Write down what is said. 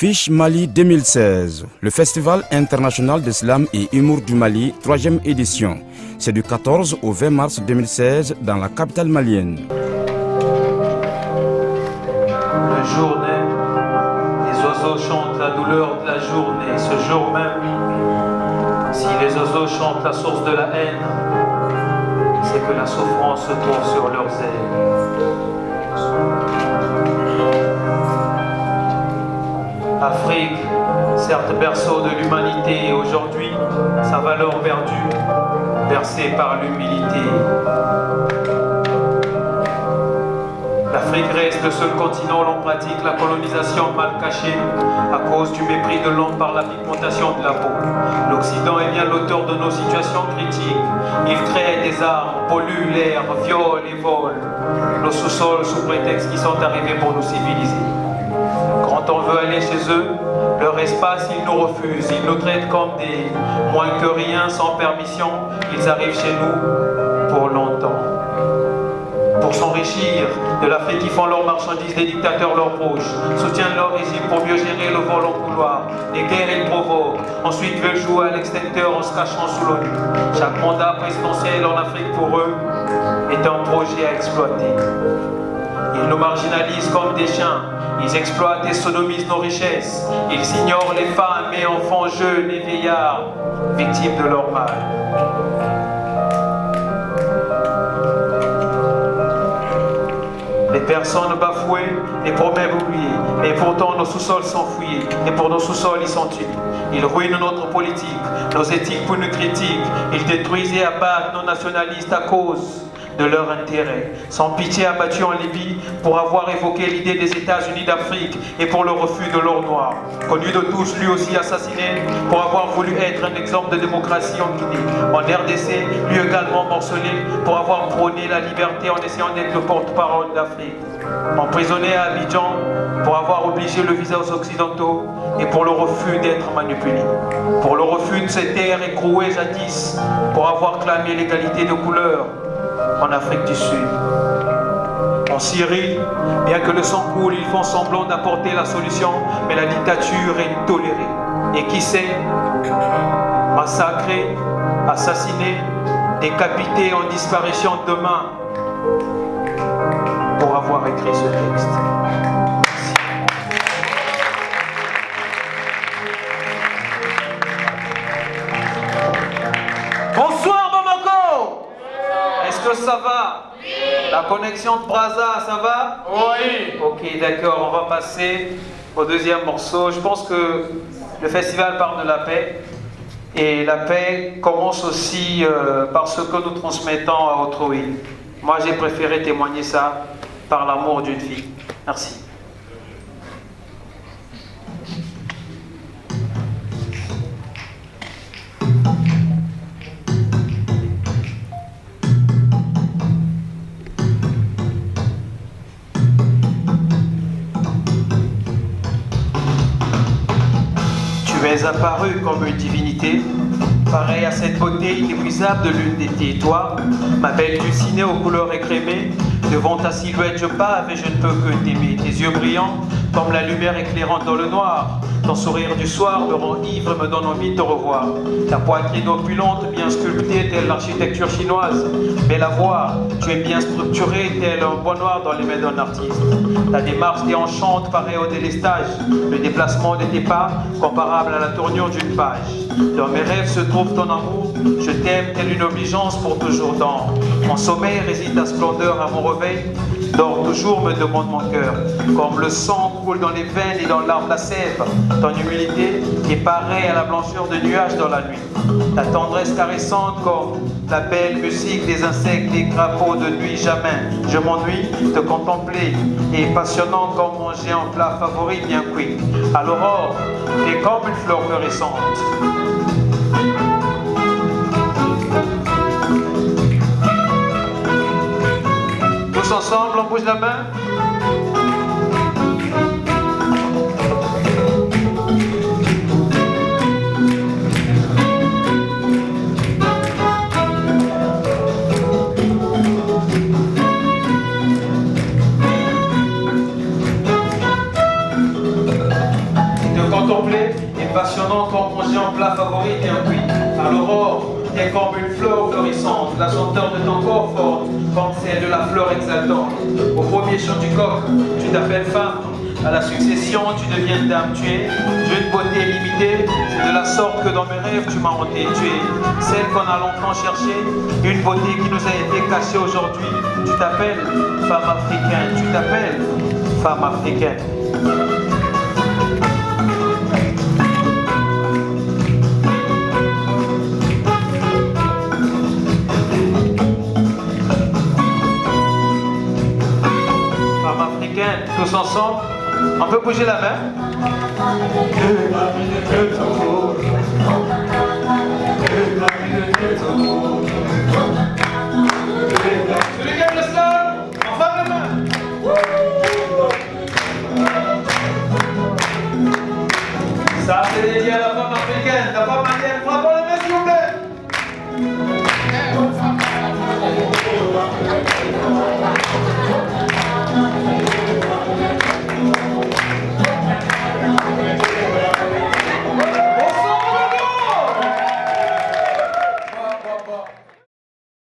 Fiche Mali 2016, le Festival international d'islam et humour du Mali, 3e édition. C'est du 14 au 20 mars 2016 dans la capitale malienne. Le jour naît, les oiseaux chantent la douleur de la journée. Ce jour même, si les oiseaux chantent la source de la haine, c'est que la souffrance se trouve sur leurs ailes. Afrique, certes berceau de l'humanité, aujourd'hui, sa valeur perdue, bercée par l'humilité. L'Afrique reste le seul continent où l'on pratique la colonisation mal cachée à cause du mépris de l'homme par la pigmentation de la peau. L'Occident est bien l'auteur de nos situations critiques. Il crée des armes, pollue l'air, viole et vole nos sous-sols sous prétexte qu'ils sont arrivés pour nous civiliser. Quand on veut aller chez eux, leur espace, ils nous refusent. Ils nous traitent comme des moins que rien, sans permission. Ils arrivent chez nous pour longtemps. Pour s'enrichir de l'Afrique, ils font leurs marchandises, des dictateurs leurs proches, soutiennent leur régime pour mieux gérer le vol en couloir. Des guerres, ils provoquent. Ensuite, veulent jouer à l'extincteur en se cachant sous l'ONU. Chaque mandat présidentiel en Afrique pour eux est un projet à exploiter. Ils nous marginalisent comme des chiens. Ils exploitent et sodomisent nos richesses. Ils ignorent les femmes et enfants jeunes et vieillards, victimes de leur mal. Les personnes bafouées, les promesses oubliées, et pourtant nos sous-sols sont fouillés, et pour nos sous-sols ils sont tués. Ils ruinent notre politique, nos éthiques pour nous critiquent. Ils détruisent et abattent nos nationalistes à cause de leur intérêt. Sans pitié abattus en Libye pour avoir évoqué l'idée des États-Unis d'Afrique et pour le refus de l'or noir. Connu de tous, lui aussi assassiné pour avoir voulu être un exemple de démocratie en Guinée. En RDC, lui également morcelé pour avoir prôné la liberté en essayant d'être le porte-parole d'Afrique. Emprisonné à Abidjan pour avoir obligé le visa aux Occidentaux et pour le refus d'être manipulé. Pour le refus de ces terres écrouées jadis, pour avoir clamé l'égalité de couleur en Afrique du Sud. En Syrie, bien que le sang coule, ils font semblant d'apporter la solution, mais la dictature est tolérée. Et qui sait, massacrés, assassinés, décapités en disparition demain pour avoir écrit ce texte. Bonsoir Bamako. Est-ce que ça va? Oui. La connexion de Brazza, ça va? Oui. Ok, d'accord, on va passer au deuxième morceau. Je pense que le festival parle de la paix. Et la paix commence aussi par ce que nous transmettons à autrui. Moi, j'ai préféré témoigner ça par l'amour d'une fille. Merci. Tu es apparu comme une divinité, pareil à cette beauté inépuisable de l'une d'été. Toi, ma belle Dulcinée aux couleurs écrémées, devant ta silhouette je bave et je ne peux que t'aimer. Tes yeux brillants comme la lumière éclairante dans le noir. Ton sourire du soir me rend ivre et me donne envie de te revoir. Ta poitrine opulente, bien sculptée telle l'architecture chinoise. Belle à voir, tu es bien structurée tel un bois noir dans les mains d'un artiste. Ta démarche déhanchante pareil au délestage. Le déplacement de tes pas comparable à la tournure d'une page. Dans mes rêves se trouve ton amour. Je t'aime telle une obligeance pour toujours. Dans mon sommeil réside ta splendeur à mon réveil. Dors toujours, me demande mon cœur. Comme le sang coule dans les veines et dans l'arbre la sève. Ton humilité est pareille à la blancheur de nuages dans la nuit. Ta tendresse caressante comme la belle musique des insectes, des crapauds de nuit. Jamais je m'ennuie de contempler. Et passionnant comme mon géant plat favori bien cuit. À l'aurore, t'es comme une fleur florissante. Tous ensemble, on bouge la main. complet et passionnant comme manger en plat favori bien cuit. À l'aurore, t'es comme une fleur florissante, la senteur de ton corps forte, comme celle de la fleur exaltante. Au premier chant du coq, tu t'appelles femme. À la succession, tu deviens dame, tu es d'une beauté limitée. C'est de la sorte que dans mes rêves, tu m'as hanté. Tu es celle qu'on a longtemps cherchée, une beauté qui nous a été cachée aujourd'hui. Tu t'appelles femme africaine, tu t'appelles femme africaine. Femme africaine, tous ensemble. On peut bouger la main.